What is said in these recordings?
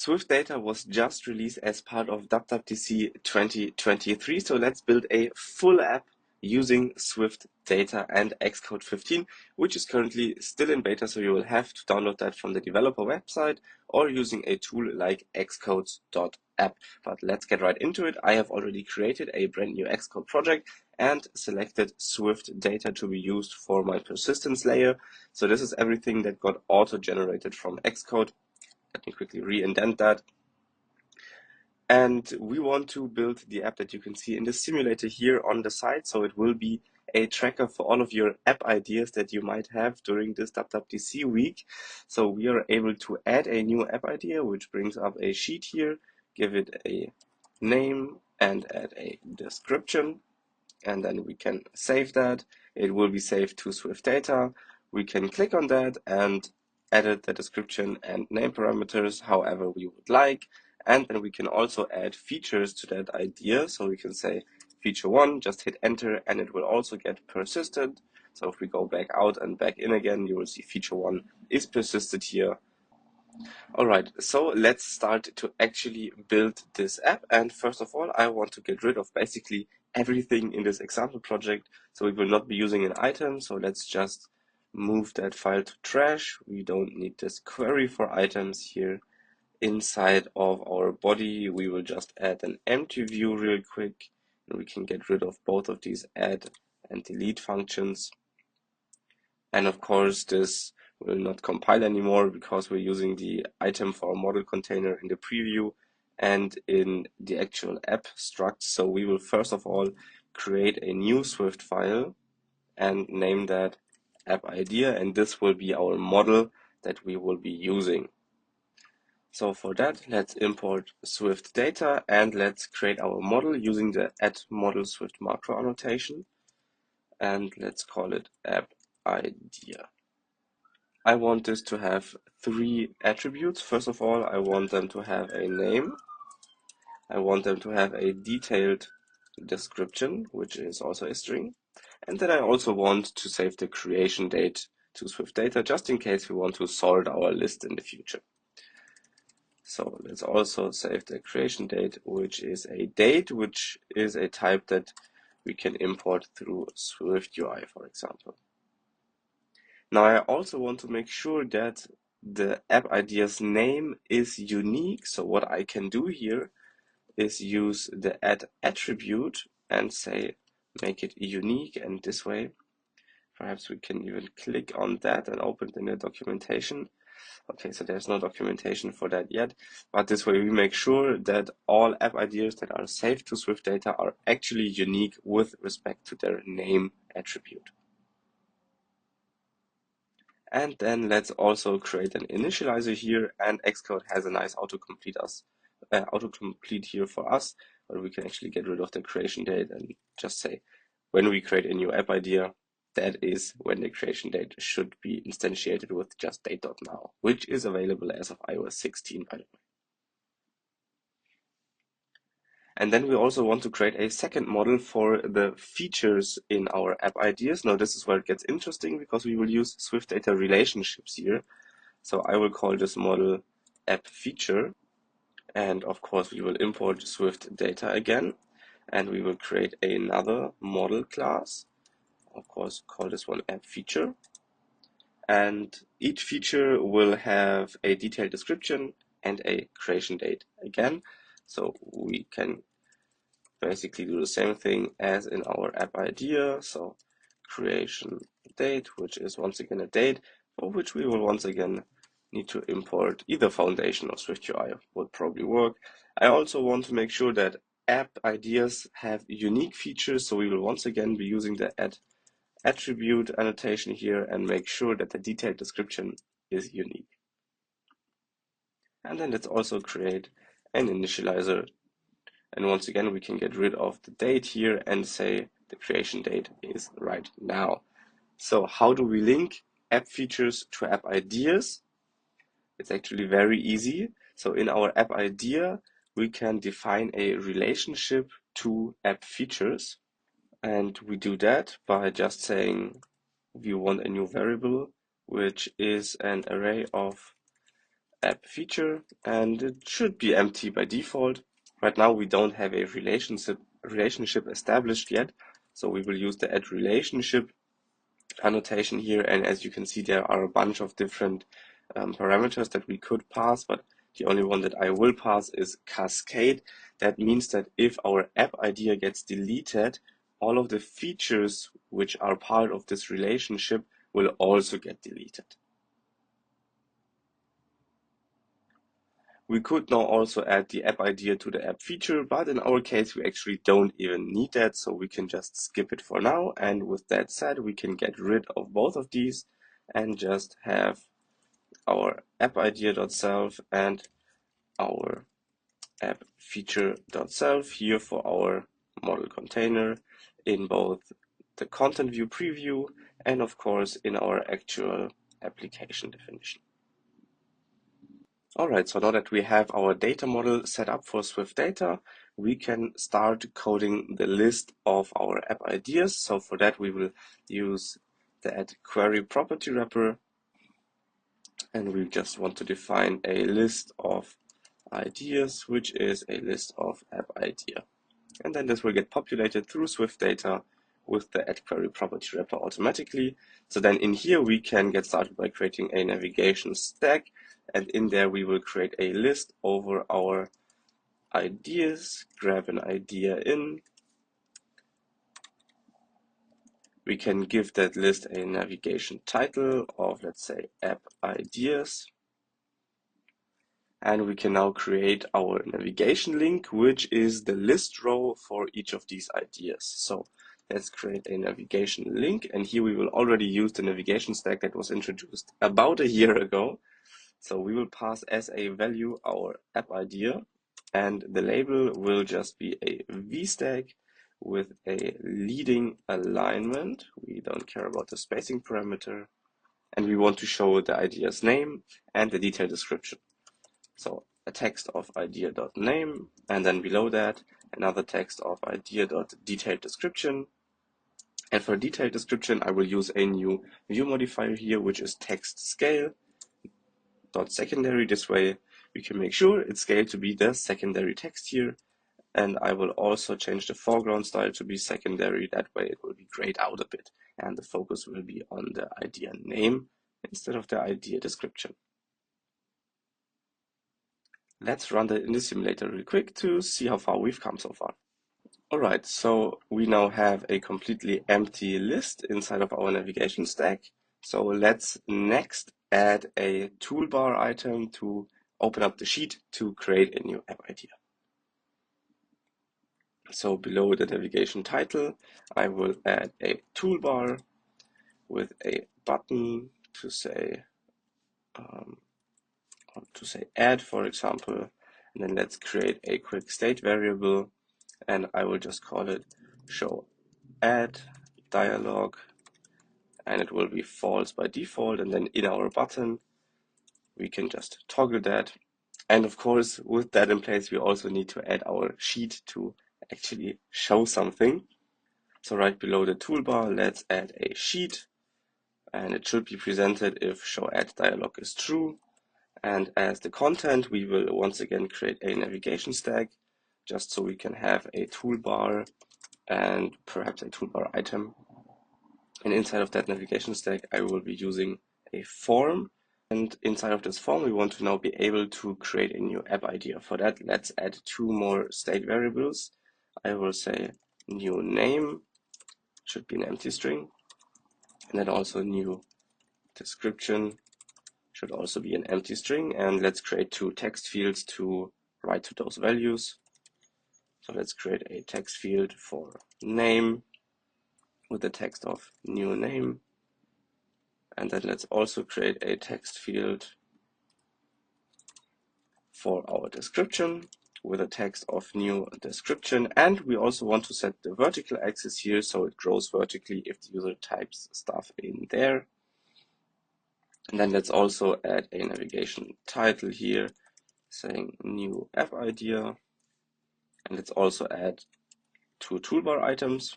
SwiftData was just released as part of WWDC 2023, so let's build a full app using SwiftData and Xcode 15, which is currently still in beta, so you will have to download that from the developer website or using a tool like xcode.app. But let's get right into it. I have already created a brand new Xcode project and selected SwiftData to be used for my persistence layer. So this is everything that got auto-generated from Xcode. Let me quickly re-indent that. And we want to build the app that you can see in the simulator here on the side. So it will be a tracker for all of your app ideas that you might have during this WWDC week. So we are able to add a new app idea, which brings up a sheet here, give it a name and add a description. And then we can save that. It will be saved to SwiftData. We can click on that and edit the description and name parameters however we would like. And then we can also add features to that idea. So we can say feature 1, just hit enter, and it will also get persisted. So if we go back out and back in again, you will see feature 1 is persisted here. All right, so let's start to actually build this app. And first of all, I want to get rid of basically everything in this example project. So we will not be using an item. So let's just move that file to trash. We don't need this query for items here. Inside of our body, we will just add an empty view real quick. And we can get rid of both of these add and delete functions. And of course, this will not compile anymore because we're using the item for our model container in the preview and in the actual app struct. So we will first of all create a new Swift file and name that app idea, and this will be our model that we will be using. So for that, let's import SwiftData and let's create our model using the add_model Swift macro annotation, and let's call it app idea. I want this to have 3 attributes. First of all, I want them to have a name. I want them to have a detailed description, which is also a string. And then I also want to save the creation date to SwiftData, just in case we want to sort our list in the future. So let's also save the creation date, which is a date, which is a type that we can import through SwiftUI, for example. Now I also want to make sure that the app idea's name is unique. So what I can do here is use the add attribute and say make it unique, and this way perhaps we can even click on that and open it in the documentation. Okay, so there's no documentation for that yet, but this way we make sure that all app ideas that are saved to SwiftData are actually unique with respect to their name attribute. And then let's also create an initializer here, and Xcode has a nice autocomplete here for us, where we can actually get rid of the creation date and just say when we create a new app idea, that is when the creation date should be instantiated with just date.now, which is available as of iOS 16, by the way. And then we also want to create a second model for the features in our app ideas. Now this is where it gets interesting because we will use SwiftData relationships here. So I will call this model app feature. And of course we will import SwiftData again. And we will create another model class. Of course, call this one app feature. And each feature will have a detailed description and a creation date again. So we can basically do the same thing as in our app idea. So creation date, which is once again a date, for which we will once again need to import either Foundation or SwiftUI would probably work. I also want to make sure that app ideas have unique features. So we will once again be using the add attribute annotation here and make sure that the detailed description is unique. And then let's also create an initializer. And once again, we can get rid of the date here and say the creation date is right now. So how do we link app features to app ideas? It's actually very easy. So in our app idea, we can define a relationship to app features. And we do that by just saying we want a new variable, which is an array of app feature, and it should be empty by default. Right now we don't have a relationship established yet, so we will use the add relationship annotation here, and as you can see there are a bunch of different parameters that we could pass, but the only one that I will pass is cascade. That means that if our app idea gets deleted, all of the features which are part of this relationship will also get deleted. We could now also add the app idea to the app feature, but in our case we actually don't even need that, so we can just skip it for now. And with that said, we can get rid of both of these and just have our app idea.self and our app feature.self here for our model container in both the content view preview and of course in our actual application definition. Alright, so now that we have our data model set up for SwiftData, we can start coding the list of our app ideas. So for that we will use the add query property wrapper, and we just want to define a list of ideas, which is a list of app idea. And then this will get populated through SwiftData with the add query property wrapper automatically. So then in here we can get started by creating a navigation stack, and in there we will create a list over our ideas, grab an idea in. We can give that list a navigation title of, let's say, app ideas. And we can now create our navigation link, which is the list row for each of these ideas. So let's create a navigation link, and here we will already use the navigation stack that was introduced about a year ago. So we will pass as a value our app idea, and the label will just be a VStack with a leading alignment. We don't care about the spacing parameter, and we want to show the idea's name and the detailed description. So a text of idea.name, and then below that another text of idea.detailed description. And for detailed description I will use a new view modifier here, which is text scale .secondary. This way we can make sure it's scaled to be the secondary text here. And I will also change the foreground style to be secondary. That way it will be grayed out a bit, and the focus will be on the idea name instead of the idea description. Let's run that in the simulator real quick to see how far we've come so far. Alright, so we now have a completely empty list inside of our navigation stack. So let's next add a toolbar item to open up the sheet to create a new app idea. So below the navigation title, I will add a toolbar with a button to say add, for example, and then let's create a quick state variable, and I will just call it show add dialog, and it will be false by default. And then in our button we can just toggle that, and of course with that in place we also need to add our sheet to actually show something. So right below the toolbar, let's add a sheet, and it should be presented if show add dialog is true. And as the content, we will once again create a navigation stack, just so we can have a toolbar and perhaps a toolbar item. And inside of that navigation stack, I will be using a form. And inside of this form, we want to now be able to create a new app idea. For that, let's add two more state variables. I will say new name, should be an empty string. And then also new description should also be an empty string. And let's create two text fields to write to those values. So let's create a text field for name with the text of new name. And then let's also create a text field for our description with a text of new description. And we also want to set the vertical axis here so it grows vertically if the user types stuff in there. And then let's also add a navigation title here saying new app idea. And let's also add two toolbar items.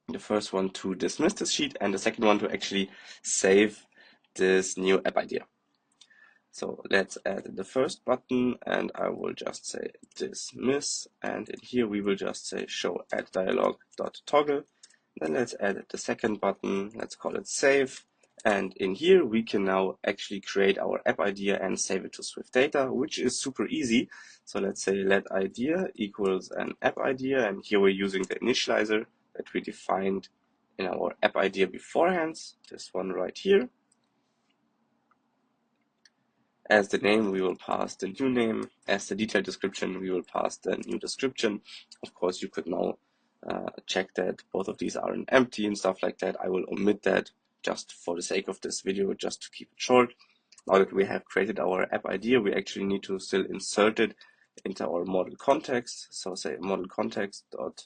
The first one to dismiss this sheet, and the second one to actually save this new app idea. So let's add the first button, and I will just say dismiss, and in here we will just say show add dialog.toggle. Then let's add the second button, let's call it save, and in here we can now actually create our app idea and save it to SwiftData, which is super easy. So let's say let idea equals an app idea, and here we're using the initializer that we defined in our app idea beforehand, this one right here. As the name, we will pass the new name. As the detailed description, we will pass the new description. Of course, you could now check that both of these are empty and stuff like that. I will omit that just for the sake of this video, just to keep it short. Now that we have created our app idea, we actually need to still insert it into our model context. So say model context dot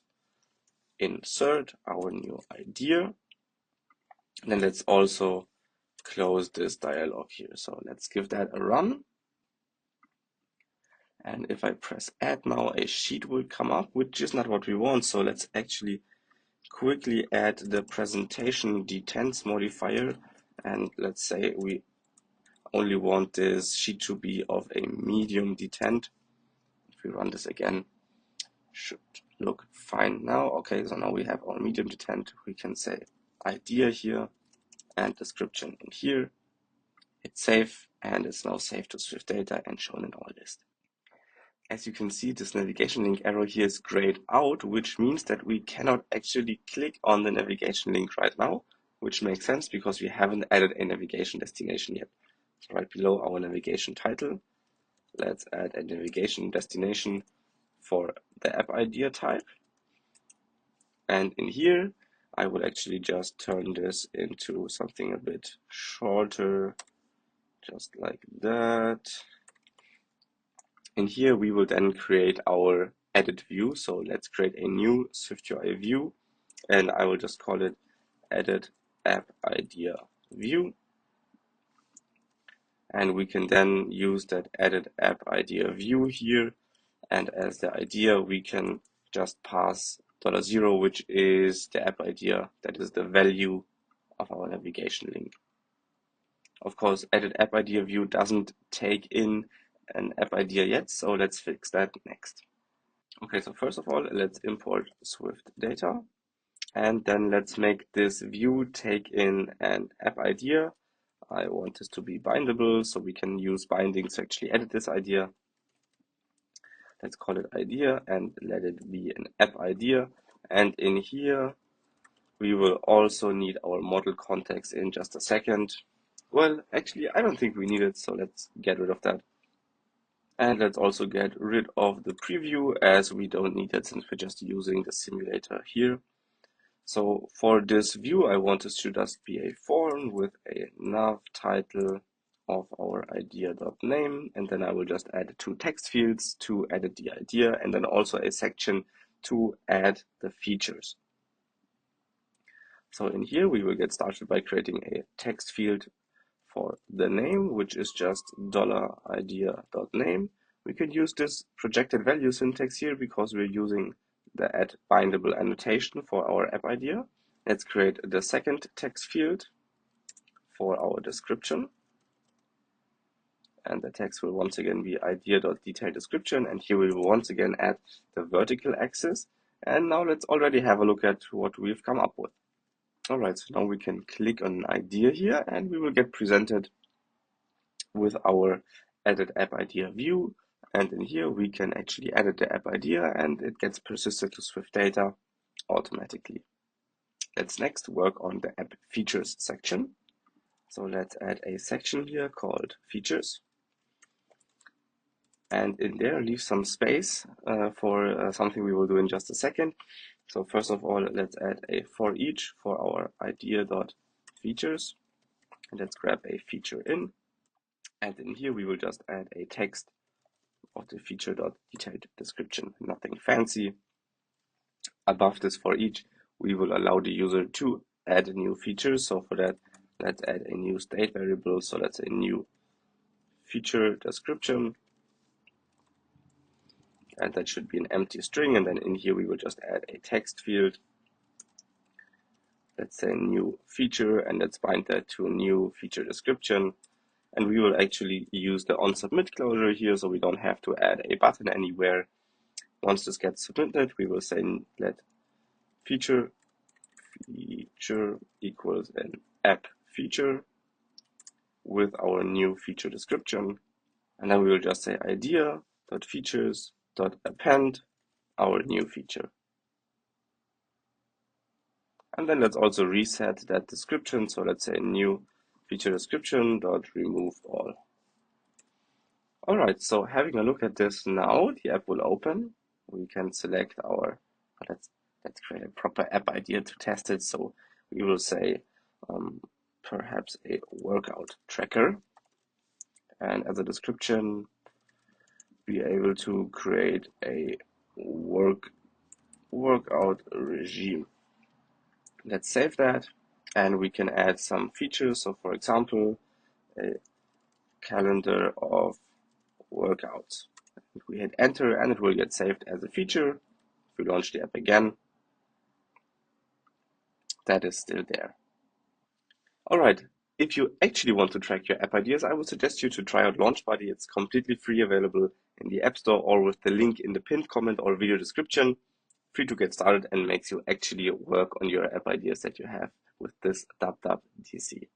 insert our new idea. And then let's also close this dialog here. So let's give that a run. And if I press add now, a sheet will come up, which is not what we want. So let's actually quickly add the presentation detents modifier. And let's say we only want this sheet to be of a medium detent. If we run this again, should look fine now. Okay, so now we have our medium detent. We can say idea here and description in here. Hit save, and it's now saved to SwiftData and shown in our list. As you can see, this navigation link arrow here is grayed out, which means that we cannot actually click on the navigation link right now, which makes sense because we haven't added a navigation destination yet. So right below our navigation title, let's add a navigation destination for the app idea type. And in here, I will actually just turn this into something a bit shorter, just like that. In here, we will then create our edit view. So let's create a new SwiftUI view, and I will just call it edit app idea view. And we can then use that edit app idea view here. And as the idea, we can just pass $0, which is the app idea, that is the value of our navigation link. Of course, edit app idea view doesn't take in an app idea yet, so let's fix that next. Okay, so first of all, let's import SwiftData, and then let's make this view take in an app idea. I want this to be bindable, so we can use bindings to actually edit this idea. Let's call it idea and let it be an app idea. And in here, we will also need our model context in just a second. Well, actually, I don't think we need it, so let's get rid of that. And let's also get rid of the preview, as we don't need it since we're just using the simulator here. So for this view, I want this to just be a form with a nav title of our idea.name, and then I will just add 2 text fields to edit the idea, and then also a section to add the features. So in here, we will get started by creating a text field for the name, which is just $idea.name. We can use this projected value syntax here because we're using the add bindable annotation for our app idea. Let's create the second text field for our description. And the text will once again be idea.detailed description. And here we will once again add the vertical axis. And now let's already have a look at what we've come up with. All right, so now we can click on an idea here and we will get presented with our edit app idea view. And in here, we can actually edit the app idea and it gets persisted to SwiftData automatically. Let's next work on the app features section. So let's add a section here called features. And in there, leave some space for something we will do in just a second. So first of all, let's add a for each for our idea.features. And let's grab a feature in. And in here, we will just add a text of the feature.detailed description, nothing fancy. Above this for each, we will allow the user to add new features. So for that, let's add a new state variable. So let's say new feature description. And that should be an empty string. And then in here, we will just add a text field. Let's say new feature, and let's bind that to a new feature description. And we will actually use the onSubmit closure here, so we don't have to add a button anywhere. Once this gets submitted, we will say let feature equals an app feature with our new feature description. And then we will just say idea.features.append our new feature. And then let's also reset that description. So let's say new feature description.remove all. All right, so having a look at this now, the app will open. We can select our, let's create a proper app idea to test it. So we will say perhaps a workout tracker. And as a description, be able to create a workout regime. Let's save that, and we can add some features. So for example, a calendar of workouts. If we hit enter, and it will get saved as a feature. If we launch the app again, that is still there. All right, if you actually want to track your app ideas, I would suggest you to try out LaunchBuddy. It's completely free, available in the App Store or with the link in the pinned comment or video description. Free to get started and makes you actually work on your app ideas that you have with this DubDubDC.